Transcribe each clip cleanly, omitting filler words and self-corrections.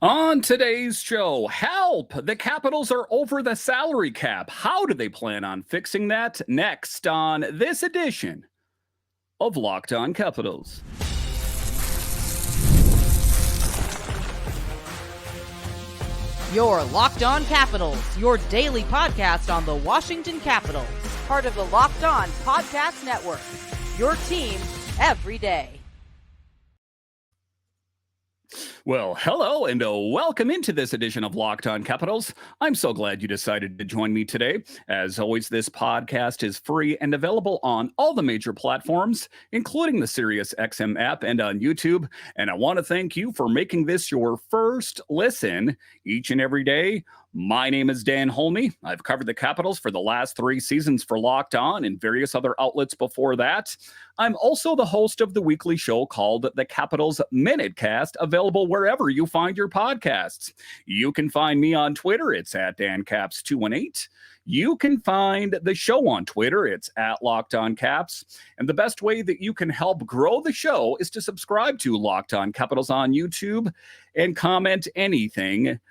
On today's show, help! The Capitals are over the salary cap. How do they plan on fixing that? Next on this edition of Locked On Capitals. Your Locked On Capitals, your daily podcast on the Washington Capitals. Part of the Locked On Podcast Network. Your team every day. Well, hello and welcome into this edition of Locked On Capitals. I'm so glad you decided to join me today. As always, this podcast is free and available on all the major platforms, including the SiriusXM app and on YouTube. And I want to thank you for making this your first listen each and every day. My name is Dan Holme. I've covered the Capitals for the last 3 seasons for Locked On and various other outlets before that. I'm also the host of the weekly show called The Capitals Minutecast, available wherever you find your podcasts. You can find me on Twitter. It's at DanCaps218. You can find the show on Twitter. It's at Locked On Caps. And the best way that you can help grow the show is to subscribe to Locked On Capitals on YouTube and comment anything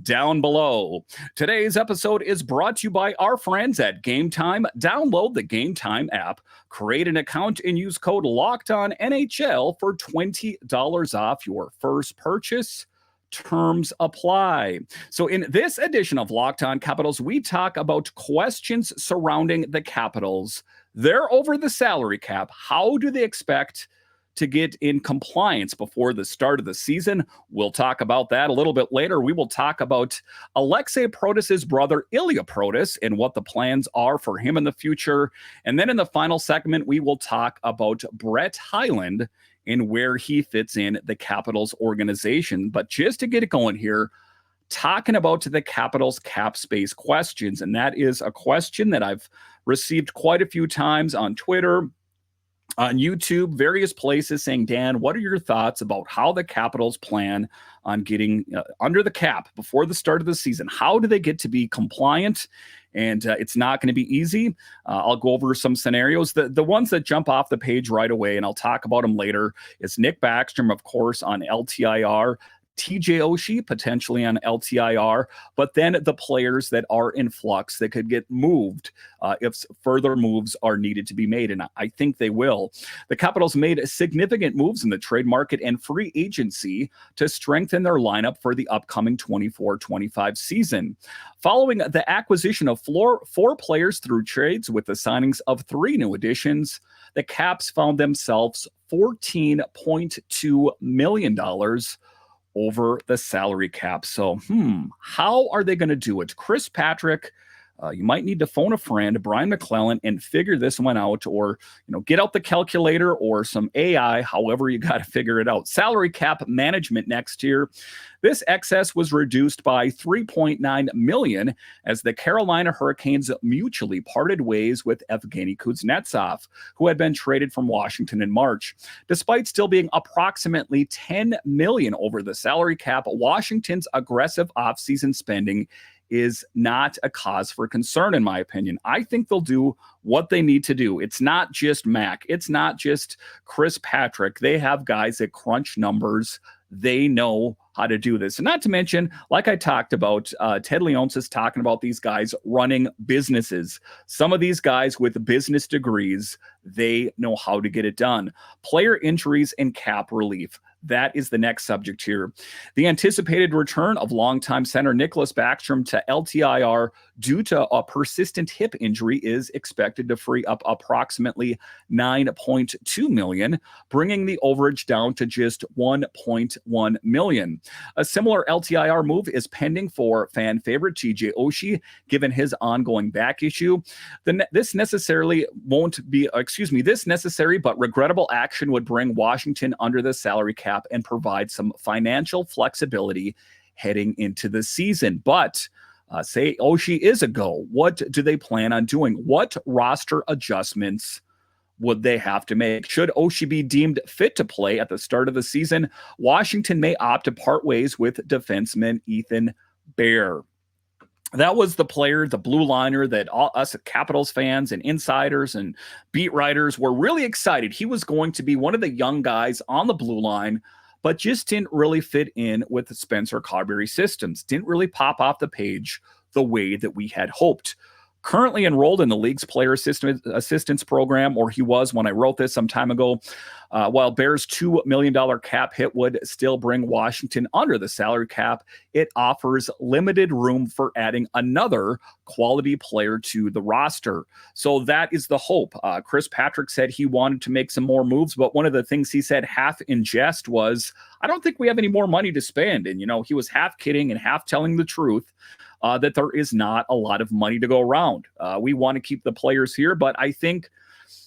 down below. Today's episode is brought to you by our friends at Game Time. Download the Game Time app, create an account, and use code LOCKEDONNHL for $20 off your first purchase. Terms apply. So in this edition of Locked On Capitals, we talk about questions surrounding the Capitals. They're over the salary cap. How do they expect to get in compliance before the start of the season? We'll talk about that a little bit later. We will talk about Ilya Protas' brother, Ilya Protas, and what the plans are for him in the future. And then in the final segment, we will talk about Brett Hyland and where he fits in the Capitals organization. But just to get it going here, talking about the Capitals cap space questions. And that is a question that I've received quite a few times on Twitter, on YouTube, various places, saying, Dan, what are your thoughts about how the Capitals plan on getting under the cap before the start of the season? How do they get to be compliant? And it's not going to be easy. I'll go over some scenarios. The ones that jump off the page right away, and I'll talk about them later, is Nick Backstrom, of course, on LTIR. TJ Oshie potentially on LTIR, but then the players that are in flux that could get moved if further moves are needed to be made, and I think they will. The Capitals made significant moves in the trade market and free agency to strengthen their lineup for the upcoming 24-25 season. Following the acquisition of 4 players through trades with the signings of 3 new additions, the Caps found themselves $14.2 million over the salary cap. So, how are they going to do it? Chris Patrick, you might need to phone a friend, Brian McClellan, and figure this one out, or get out the calculator or some AI, however you got to figure it out. Salary cap management next year. This excess was reduced by $3.9 million as the Carolina Hurricanes mutually parted ways with Evgeny Kuznetsov, who had been traded from Washington in March. Despite still being approximately $10 million over the salary cap, Washington's aggressive offseason spending is not a cause for concern, in my opinion. I think they'll do what they need to do. It's not just Mac. It's not just Chris Patrick. They have guys that crunch numbers. They know how to do this. And not to mention, like I talked about, Ted Leonsis is talking about these guys running businesses. Some of these guys with business degrees, they know how to get it done. Player injuries and cap relief. That is the next subject here. The anticipated return of longtime center Nicklas Backstrom to LTIR due to a persistent hip injury is expected to free up approximately $9.2 million, bringing the overage down to just $1.1 million. A similar LTIR move is pending for fan favorite TJ Oshie, given his ongoing back issue. This necessary but regrettable action would bring Washington under the salary cap and provide some financial flexibility heading into the season. But say Oshie is a go. What do they plan on doing? What roster adjustments would they have to make? Should Oshie be deemed fit to play at the start of the season, Washington may opt to part ways with defenseman Ethan Bear. That was the player, the blue liner, that us Capitals fans and insiders and beat writers were really excited. He was going to be one of the young guys on the blue line, but just didn't really fit in with the Spencer Carberry systems. Didn't really pop off the page the way that we had hoped. Currently enrolled in the league's player assistance program, or he was when I wrote this some time ago. While Bears' $2 million cap hit would still bring Washington under the salary cap, it offers limited room for adding another quality player to the roster. So that is the hope. Chris Patrick said he wanted to make some more moves, but one of the things he said half in jest was, I don't think we have any more money to spend. And, he was half kidding and half telling the truth. That there is not a lot of money to go around. We want to keep the players here, but I think,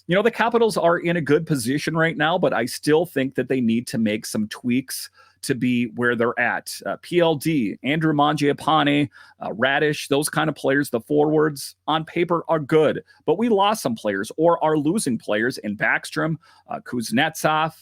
the Capitals are in a good position right now, but I still think that they need to make some tweaks to be where they're at. PLD, Andrew Mangiapane, Radish, those kind of players, the forwards on paper are good, but we lost some players or are losing players in Backstrom, Kuznetsov.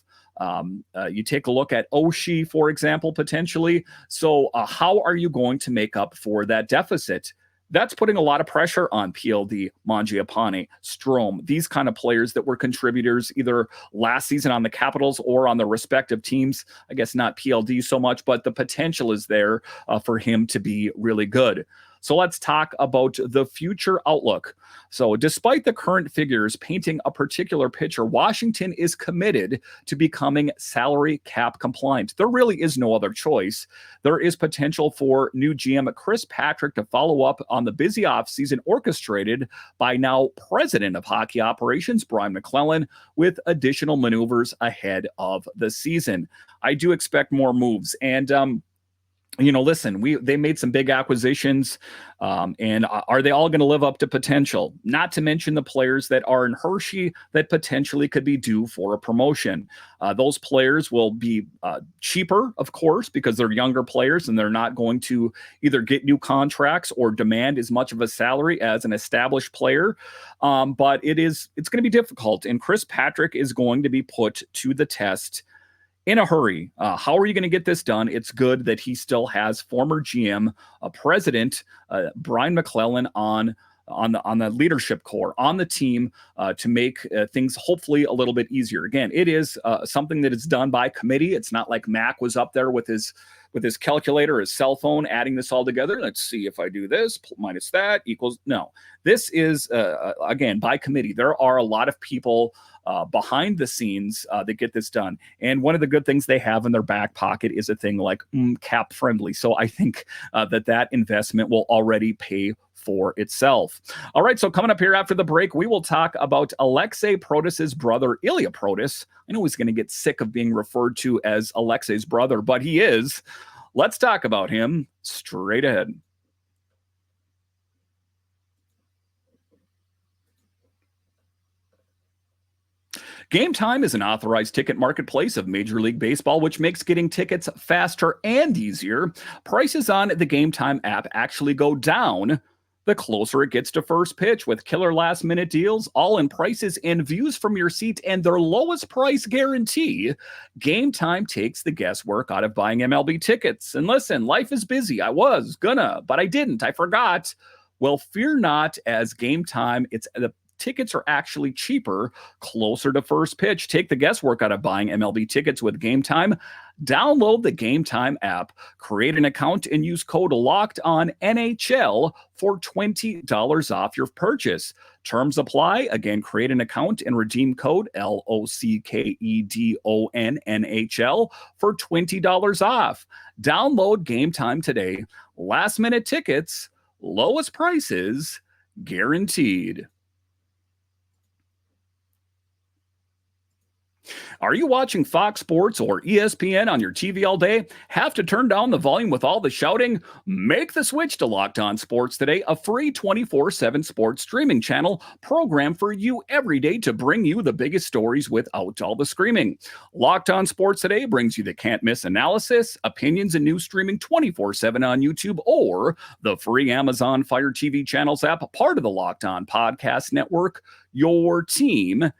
You take a look at Oshie, for example, potentially. So how are you going to make up for that deficit? That's putting a lot of pressure on PLD, Mangiapane, Strome, these kind of players that were contributors either last season on the Capitals or on the respective teams. I guess not PLD so much, but the potential is there for him to be really good. So let's talk about the future outlook. So despite the current figures painting a particular picture, Washington is committed to becoming salary cap compliant. There really is no other choice. There is potential for new GM Chris Patrick to follow up on the busy offseason orchestrated by now President of Hockey Operations, Brian McClellan, with additional maneuvers ahead of the season. I do expect more moves. And, listen, they made some big acquisitions, and are they all going to live up to potential? Not to mention the players that are in Hershey that potentially could be due for a promotion. Those players will be cheaper, of course, because they're younger players and they're not going to either get new contracts or demand as much of a salary as an established player. But it's going to be difficult, and Chris Patrick is going to be put to the test in a hurry. How are you going to get this done? It's good that he still has former GM, President Brian McClellan on the leadership core, on the team to make things hopefully a little bit easier. Again, it is something that is done by committee. It's not like Mac was up there with his calculator, his cell phone, adding this all together. Let's see if I do this minus that equals. No, this is, again, by committee. There are a lot of people behind the scenes that get this done. And one of the good things they have in their back pocket is a thing like cap friendly. So I think that investment will already pay for itself. All right, so coming up here after the break, we will talk about Ilya Protas' brother, Ilia Protas. I know he's going to get sick of being referred to as Alexei's brother, but he is. Let's talk about him straight ahead. Game Time is an authorized ticket marketplace of Major League Baseball, which makes getting tickets faster and easier. Prices on the Game Time app actually go down the closer it gets to first pitch, with killer last-minute deals, all-in prices, and views from your seat, and their lowest price guarantee. Game Time takes the guesswork out of buying MLB tickets. And listen, life is busy. I was gonna, but I didn't. I forgot. Well, fear not, as Game Time, the tickets are actually cheaper closer to first pitch. Take the guesswork out of buying MLB tickets with Game Time. Download the Game Time app, create an account, and use code LOCKEDONNHL for $20 off your purchase. Terms apply. Again, create an account and redeem code LOCKEDONNHL for $20 off. Download Game Time today. Last minute tickets, lowest prices guaranteed. Are you watching Fox Sports or ESPN on your TV all day? Have to turn down the volume with all the shouting? Make the switch to Locked On Sports Today, a free 24/7 sports streaming channel programmed for you every day to bring you the biggest stories without all the screaming. Locked On Sports Today brings you the can't-miss analysis, opinions, and news streaming 24/7 on YouTube or the free Amazon Fire TV channels app, part of the Locked On Podcast Network, your team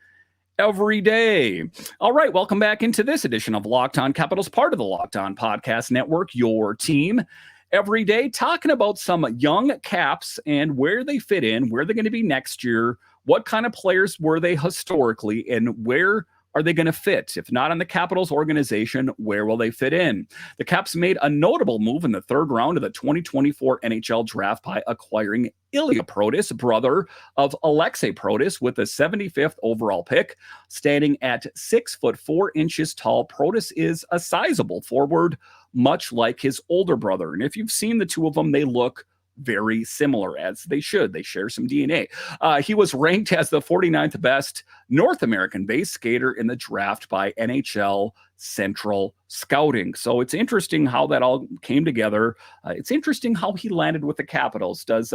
every day. All right, welcome back into this edition of Locked On Capitals, part of the Locked On Podcast Network, your team every day, talking about some young Caps and where they fit in, where they're going to be next year, what kind of players were they historically, and where are they going to fit? If not in the Capitals organization, where will they fit in? The Caps made a notable move in the third round of the 2024 NHL draft by acquiring Ilya Protas, brother of Alexei Protas, with the 75th overall pick. Standing at 6'4" tall, Protas is a sizable forward, much like his older brother. And if you've seen the two of them, they look very similar, as they should. They share some DNA. He was ranked as the 49th best North American-based skater in the draft by NHL Central Scouting. So it's interesting how that all came together. It's interesting how he landed with the Capitals. Does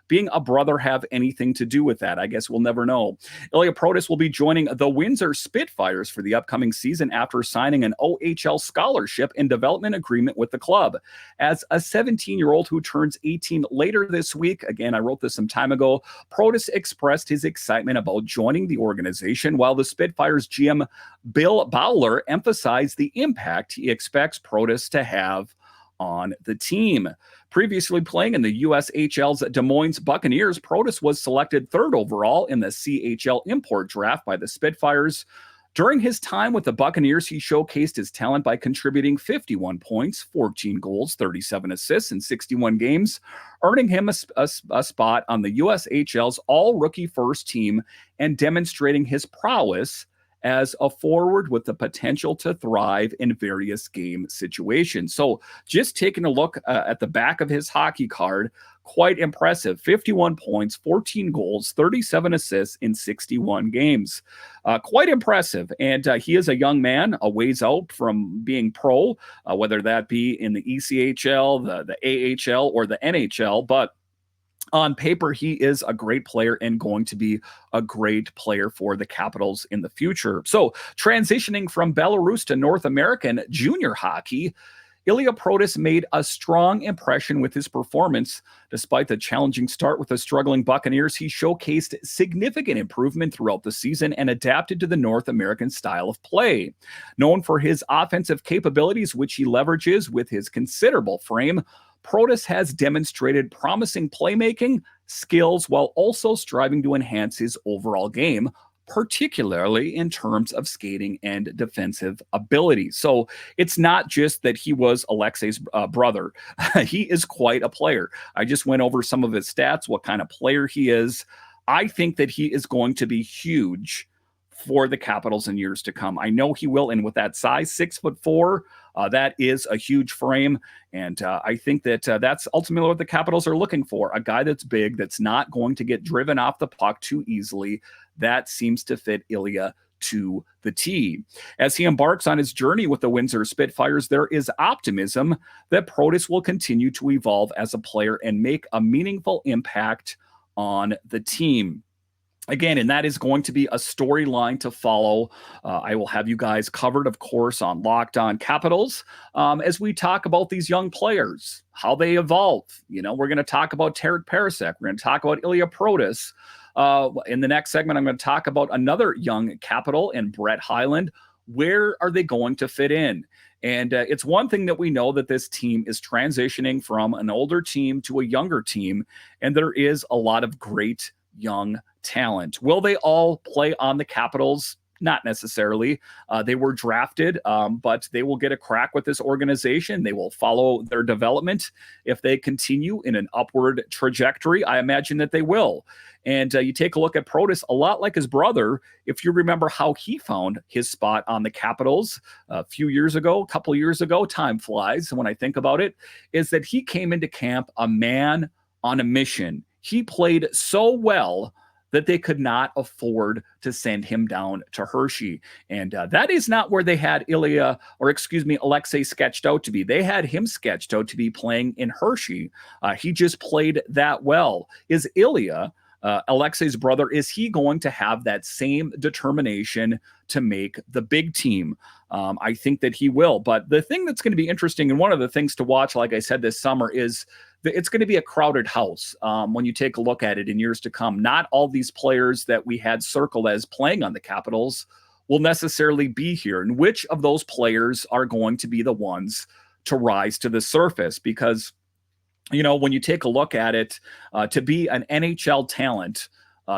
being a brother have anything to do with that? I guess we'll never know. Ilia Protas will be joining the Windsor Spitfires for the upcoming season after signing an OHL scholarship and development agreement with the club. As a 17-year-old who turns 18 later this week, again, I wrote this some time ago, Protas expressed his excitement about joining the organization, while the Spitfires GM Bill Bowler emphasized the impact he expects Protas to have on the team. Previously playing in the USHL's Des Moines Buccaneers, Protas was selected third overall in the CHL import draft by the Spitfires. During his time with the Buccaneers, he showcased his talent by contributing 51 points, 14 goals, 37 assists in 61 games, earning him a spot on the USHL's all-rookie first team and demonstrating his prowess as a forward with the potential to thrive in various game situations. So just taking a look at the back of his hockey card, quite impressive. 51 points, 14 goals, 37 assists in 61 games. Quite impressive. And he is a young man, a ways out from being pro, whether that be in the ECHL, the AHL, or the NHL. But on paper, he is a great player and going to be a great player for the Capitals in the future. So transitioning from Belarus to North American junior hockey, Ilia Protas made a strong impression with his performance. Despite the challenging start with the struggling Buccaneers, he showcased significant improvement throughout the season and adapted to the North American style of play. Known for his offensive capabilities, which he leverages with his considerable frame, Protas has demonstrated promising playmaking skills while also striving to enhance his overall game, particularly in terms of skating and defensive ability. So it's not just that he was Alexei's brother. He is quite a player. I just went over some of his stats, what kind of player he is. I think that he is going to be huge for the Capitals in years to come. I know he will, and with that size, 6'4", that is a huge frame, and I think that that's ultimately what the Capitals are looking for, a guy that's big, that's not going to get driven off the puck too easily. That seems to fit Ilya to the T. As he embarks on his journey with the Windsor Spitfires, there is optimism that Protas will continue to evolve as a player and make a meaningful impact on the team. Again, and that is going to be a storyline to follow. I will have you guys covered, of course, on Locked On Capitals as we talk about these young players, how they evolve. You know, we're going to talk about Tarek Parasek. We're going to talk about Ilya Protas. In the next segment, I'm going to talk about another young Capital and Brett Hyland. Where are they going to fit in? And it's one thing that we know, that this team is transitioning from an older team to a younger team, and there is a lot of great young talent. Will they all play on the Capitals? Not necessarily. They were drafted, but they will get a crack with this organization. They will follow their development. If they continue in an upward trajectory, I imagine that they will. And you take a look at Protas, a lot like his brother, if you remember how he found his spot on the Capitals a few years ago, a couple years ago, time flies when I think about it, is that he came into camp a man on a mission. He played so well that they could not afford to send him down to Hershey. And that is not where they had Alexei sketched out to be. They had him sketched out to be playing in Hershey. He just played that well. Is Ilya, Alexei's brother, is he going to have that same determination to make the big team? I think that he will. But the thing that's going to be interesting, and one of the things to watch, like I said, this summer, is it's going to be a crowded house when you take a look at it in years to come. Not all these players that we had circled as playing on the Capitals will necessarily be here. And which of those players are going to be the ones to rise to the surface? Because, you know, when you take a look at it, to be an NHL talent,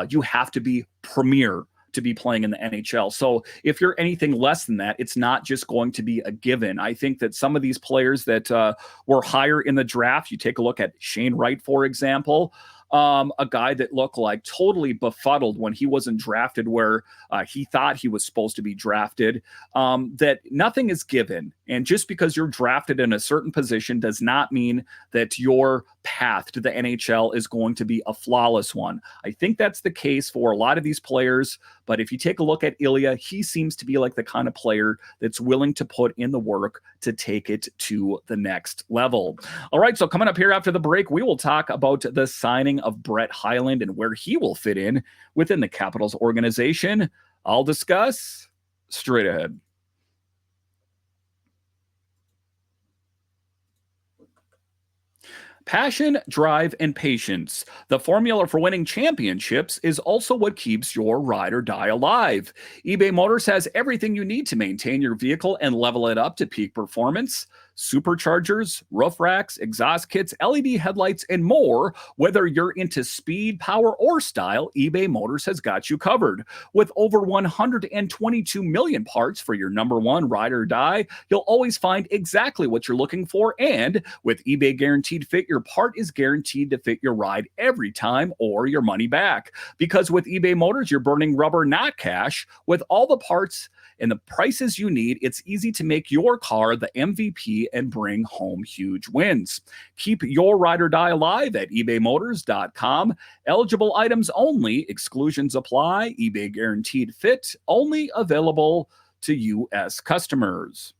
you have to be premier to be playing in the NHL. So if you're anything less than that, it's not just going to be a given. I think that some of these players that were higher in the draft, you take a look at Shane Wright, for example, a guy that looked like totally befuddled when he wasn't drafted where he thought he was supposed to be drafted, that nothing is given. And just because you're drafted in a certain position does not mean that your path to the NHL is going to be a flawless one. I think that's the case for a lot of these players. But if you take a look at Ilya, he seems to be like the kind of player that's willing to put in the work to take it to the next level. All right, so coming up here after the break, we will talk about the signing of Brett Hyland and where he will fit in within the Capitals organization. I'll discuss straight ahead. Passion, drive, and patience. The formula for winning championships is also what keeps your ride or die alive. eBay Motors has everything you need to maintain your vehicle and level it up to peak performance. Superchargers, roof racks, exhaust kits, LED headlights, and more. Whether you're into speed, power, or style, eBay Motors has got you covered. With over 122 million parts for your number one ride or die, you'll always find exactly what you're looking for. And with eBay Guaranteed Fit, your part is guaranteed to fit your ride every time or your money back. Because with eBay Motors, you're burning rubber, not cash. With all the parts and the prices you need, it's easy to make your car the MVP and bring home huge wins. Keep your ride or die alive at ebaymotors.com. Eligible items only. Exclusions apply. eBay Guaranteed Fit only available to U.S. customers.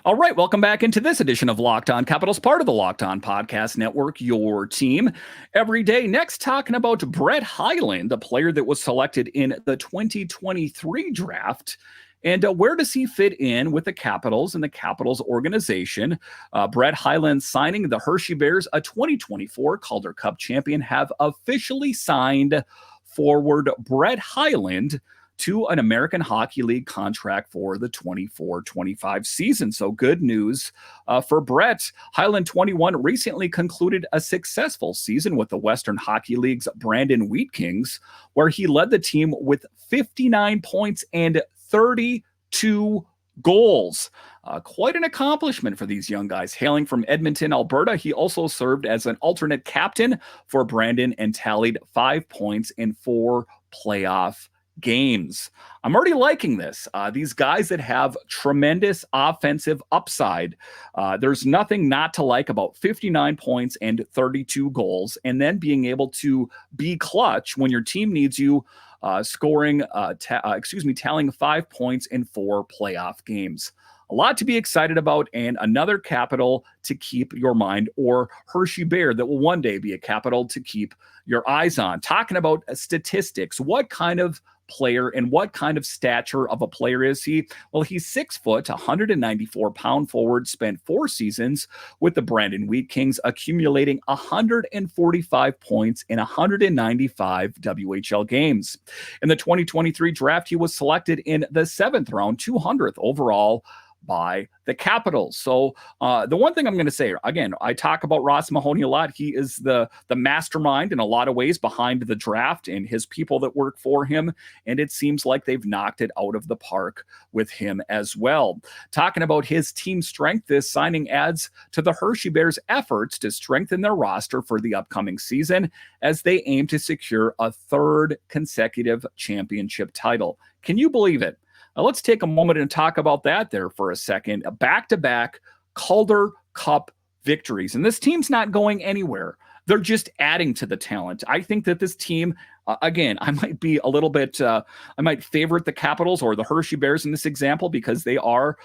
All right, welcome back into this edition of Locked On Capitals, part of the Locked On Podcast Network, your team every day. Next, talking about Brett Hyland, the player that was selected in the 2023 draft. And where does he fit in with the Capitals and the Capitals organization? Brett Hyland signing the Hershey Bears, a 2024 Calder Cup champion, have officially signed forward Brett Hyland to an American Hockey League contract for the 24-25 season. So good news for Brett. Hyland, 21, recently concluded a successful season with the Western Hockey League's Brandon Wheat Kings, where he led the team with 59 points and 32 goals. Quite an accomplishment for these young guys. Hailing from Edmonton, Alberta, he also served as an alternate captain for Brandon and tallied 5 points in 4 playoff games. I'm already liking this. These guys that have tremendous offensive upside. There's nothing not to like about 59 points and 32 goals, and then being able to be clutch when your team needs you, tallying 5 points in 4 playoff games. A lot to be excited about, and another Capital to keep your mind, or Hershey Bear that will one day be a Capital to keep your eyes on. Talking about statistics, what kind of player and what kind of stature of a player is he? Well, he's 6 foot, 194-pound forward, spent 4 seasons with the Brandon Wheat Kings, accumulating 145 points in 195 WHL games. In the 2023 draft, he was selected in the 7th round, 200th overall by the Capitals. So the one thing I'm going to say, again, I talk about Ross Mahoney a lot. He is the mastermind in a lot of ways behind the draft and his people that work for him. And it seems like they've knocked it out of the park with him as well. Talking about his team strength, this signing adds to the Hershey Bears' efforts to strengthen their roster for the upcoming season as they aim to secure a 3rd consecutive championship title. Can you believe it? Let's take a moment and talk about that there for a second. Back-to-back Calder Cup victories. And this team's not going anywhere. They're just adding to the talent. I think that this team, again, I might be a little bit, I might favorite the Capitals or the Hershey Bears in this example because they are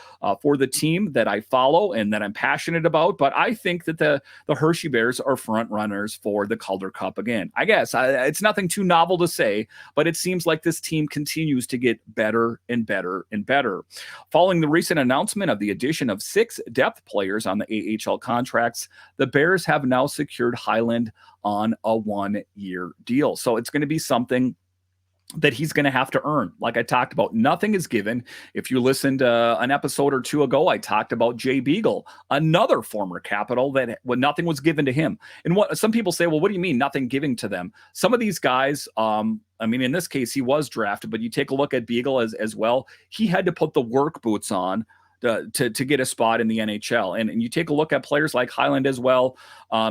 for the team that I follow and that I'm passionate about. But I think that the Hershey Bears are front runners for the Calder Cup again. I guess it's nothing too novel to say, but it seems like this team continues to get better and better and better. Following the recent announcement of the addition of 6 depth players on the AHL contracts, the Bears have now secured Hylund on a 1-year deal. So it's going to be something that he's going to have to earn. Like I talked about, nothing is given. If you listened an episode or two ago, I talked about Jay Beagle, another former Capital, that when nothing was given to him. And what some people say, well, what do you mean nothing giving to them? Some of these guys, I mean, in this case, he was drafted, but you take a look at Beagle as well. He had to put the work boots on to get a spot in the NHL. And you take a look at players like Hylund as well.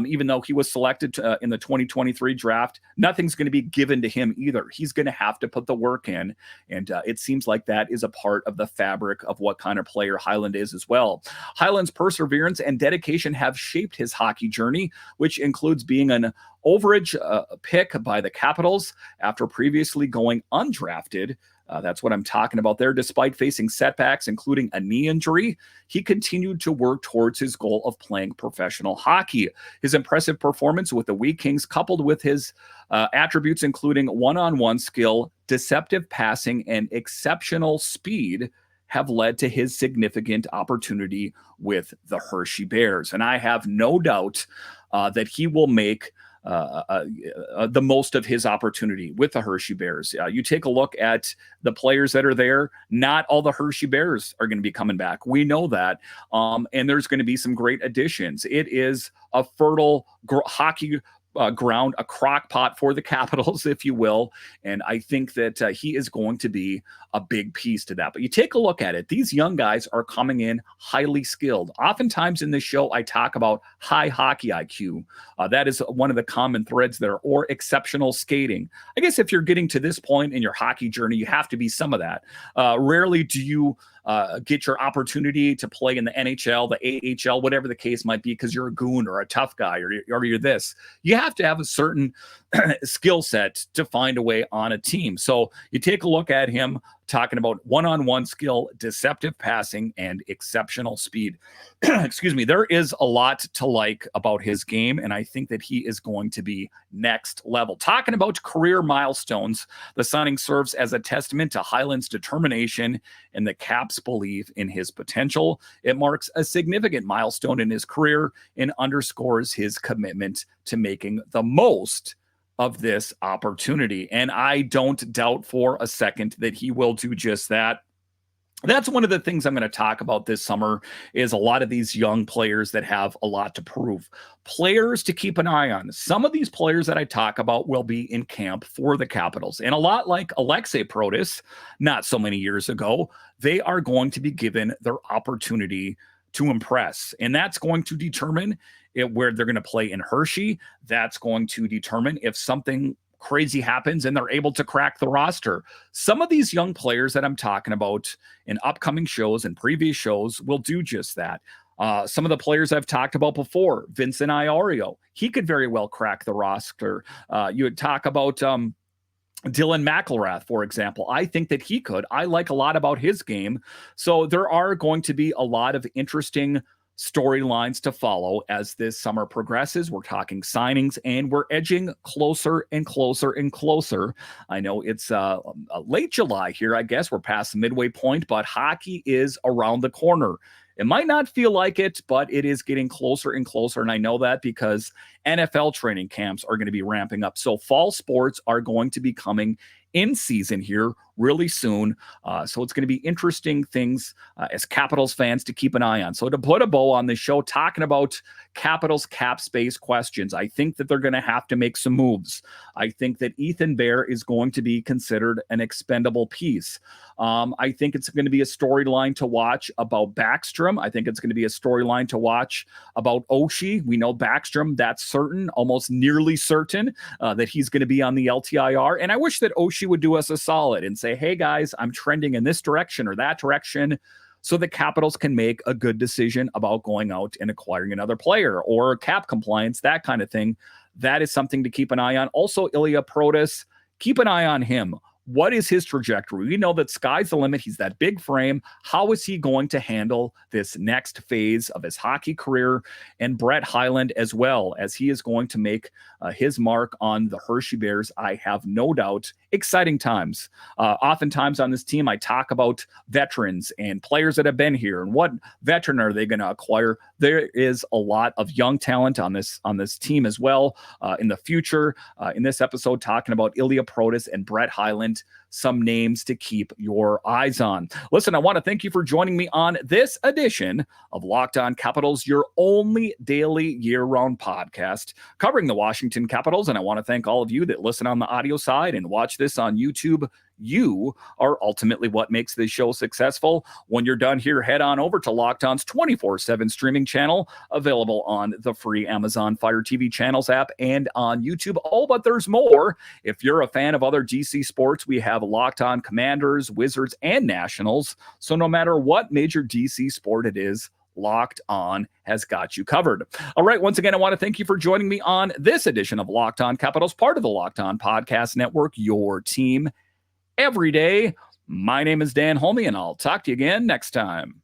Even though he was selected in the 2023 draft, nothing's going to be given to him either. He's going to have to put the work in. And it seems like that is a part of the fabric of what kind of player Hylund is as well. Hylund's perseverance and dedication have shaped his hockey journey, which includes being an overage pick by the Capitals after previously going undrafted. That's what I'm talking about there. Despite facing setbacks, including a knee injury, he continued to work towards his goal of playing professional hockey. His impressive performance with the Wee Kings, coupled with his attributes including one-on-one skill, deceptive passing, and exceptional speed, have led to his significant opportunity with the Hershey Bears. And I have no doubt that he will make the most of his opportunity with the Hershey Bears. You take a look at the players that are there. Not all the Hershey Bears are going to be coming back. We know that. And there's going to be some great additions. It is a fertile hockey ground, a crock pot for the Capitals, if you will. And I think that he is going to be a big piece to that. But you take a look at it. These young guys are coming in highly skilled. Oftentimes in this show, I talk about high hockey IQ. That is one of the common threads there, or exceptional skating. I guess if you're getting to this point in your hockey journey, you have to be some of that. Rarely do you get your opportunity to play in the NHL, the AHL, whatever the case might be, because you're a goon or a tough guy or you're this. You have to have a certain skill set to find a way on a team. So you take a look at him talking about one-on-one skill, deceptive passing, and exceptional speed. Excuse me. There is a lot to like about his game, and I think that he is going to be next level. Talking about career milestones, the signing serves as a testament to Hylund's determination and the Caps' belief in his potential. It marks a significant milestone in his career and underscores his commitment to making the most of this opportunity. And I don't doubt for a second that he will do just that. That's one of the things I'm going to talk about this summer, is a lot of these young players that have a lot to prove. Players to keep an eye on. Some of these players that I talk about will be in camp for the Capitals. And a lot like Ilya Protas, not so many years ago, they are going to be given their opportunity to impress. And that's going to determine where they're going to play in Hershey. That's going to determine if something crazy happens and they're able to crack the roster. Some of these young players that I'm talking about in upcoming shows and previous shows will do just that. Some of the players I've talked about before, Vincent Iorio, he could very well crack the roster. You would talk about Dylan McElrath, for example. I think that he could. I like a lot about his game. So there are going to be a lot of interesting storylines to follow as this summer progresses. We're talking signings, and we're edging closer and closer and closer. I know it's late July here. I guess we're past the midway point, but hockey is around the corner. It might not feel like it, but it is getting closer and closer. And I know that because NFL training camps are going to be ramping up. So fall sports are going to be coming in season here really soon. So it's going to be interesting things as Capitals fans to keep an eye on. So to put a bow on this show, talking about Capitals cap space questions, I think that they're going to have to make some moves. I think that Ethan Bear is going to be considered an expendable piece. I think it's going to be a storyline to watch about Backstrom. I think it's going to be a storyline to watch about Oshie. We know Backstrom, that's certain, almost nearly certain that he's going to be on the LTIR. And I wish that Oshie would do us a solid and say, hey guys, I'm trending in this direction or that direction, so the Capitals can make a good decision about going out and acquiring another player or cap compliance, that kind of thing. That is something to keep an eye on. Also, Ilya Protas, keep an eye on him. What is his trajectory? We know that sky's the limit. He's that big frame. How is he going to handle this next phase of his hockey career? And Brett Hyland as well, as he is going to make his mark on the Hershey Bears. I have no doubt exciting times. Oftentimes on this team, I talk about veterans and players that have been here and what veteran are they going to acquire. There is a lot of young talent on this team as well in the future. In this episode, talking about Ilya Protas and Brett Hyland, some names to keep your eyes on. Listen, I want to thank you for joining me on this edition of Locked On Capitals, your only daily year-round podcast covering the Washington Capitals. And I want to thank all of you that listen on the audio side and watch this on YouTube. You are ultimately what makes this show successful. When you're done here, head on over to Locked On's 24/7 streaming channel, available on the free Amazon Fire TV channels app and on YouTube. Oh, but there's more. If you're a fan of other DC sports, we have Locked On Commanders, Wizards, and Nationals. So no matter what major DC sport it is, Locked On has got you covered. All right. Once again, I want to thank you for joining me on this edition of Locked On Capitals, part of the Locked On Podcast Network, your team every day. My name is Dan Holme, and I'll talk to you again next time.